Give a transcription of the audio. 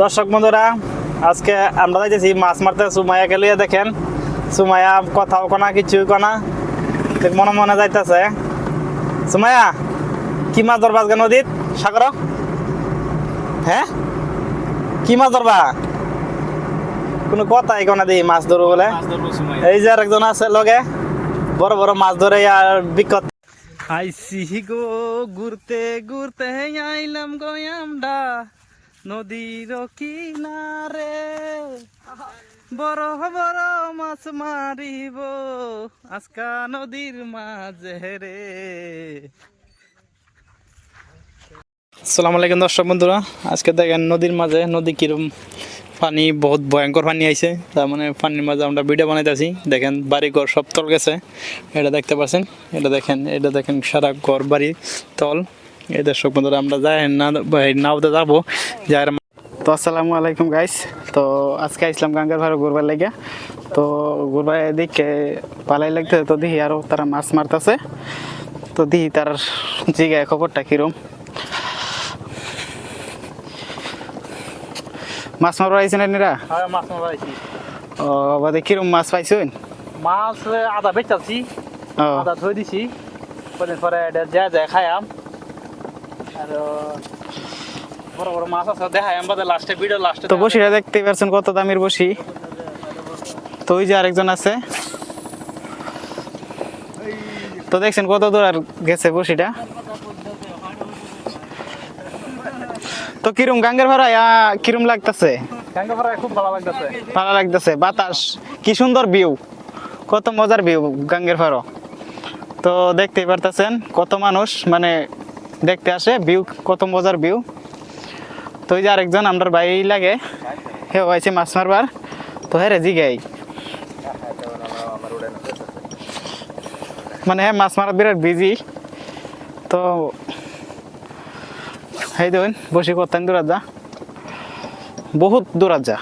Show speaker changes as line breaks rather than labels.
দর্শক বন্ধুরা, আজকে আমরা যাইতেছি মাছ মারতে। সুমাইয়াকে লিয়ে দেখেন, সুমাইয়া কথাও কনা কিছুই কনা, মনে মনে যাইতেছে। সুমাইয়া, কি মাছ ধরবা আজকে নদীত সাগর? হ্যাঁ, কি মাছ ধরবা? কোনো কথাই কনা দিই মাছ ধরবো বলে। এই যে আরেকজন আছে লগে, বড় বড় মাছ ধরে আর বিকট। আইসি গো ঘুরতে ঘুরতে আইলাম গয়ামডা নদীর কিনারে, বড় বড় মাছ মারিব আজকা নদীর মাঝে রে। আসসালামু আলাইকুম দর্শক বন্ধুরা, আজকে দেখেন নদীর মাঝে, নদী কিরম পানি, বহুত ভয়ঙ্কর পানি আইছে। তার মানে পানির মাঝে আমরা ভিডিও বানাইতেছি। দেখেন বাড়ি ঘর সব তল গেছে, এটা দেখতে পাচ্ছেন। এটা দেখেন সারা ঘর বাড়ি তল। এই দর্শক বন্ধুরা, আমরা যাই না নাওতে যাবো যাই। তো আসসালামু আলাইকুম গাইস। তো আজকে আসলাম গাঙ্গার ভাড়া ঘুরবার লাগে। তো ঘুরবার দিকে পালাই লাগতে, তো দেখি আরও তারা মাছ মারতেছে। তো দেখি তার জায়গায় খবরটা কিরম। মাছ মারবার আইছেন এরা?
হ্যাঁ, মাছ মারবার আইছি।
ও বাদে কিরম মাছ পাইছেন?
মাছ আধা বেচাচ্ছি, আধা ধুই দিছি। পরে এটা যা খাইয়াম। আর বড় বড় মাছ আছে দেখাইয়াম, বাদে লাস্টে ভিডিও লাস্টে।
তো বসিটা দেখতে পাচ্ছেন কত দামের বসি। তো ওই যে আরেকজন আছে, তো দেখছেন কত দূর আর গেছে বসিটা। তো কিরম গাঙ্গের ভাড়া কিরম লাগতেছে?
গাঙ্গা ভাড়া খুব ভালো লাগতেছে।
ভালো লাগতেছে, বাতাস কি সুন্দর, ভিউ কত মজার ভিউ গাঙ্গের ভাড়া। তো দেখতেই পারতেছেন কত মানুষ মানে দেখতে আসে, ভিউ কত মজার ভিউ। তো ওই যে আরেকজন আমার ভাই লাগে, হে হয়েছে মাছ মারবার। তো হ্যাঁ রে জিগাই, মানে হ্যাঁ মাছ মারা বিরাট বিজি। তো এই দেখুন বসি করতেন দূরাত যা, বহুত দূরাত যা।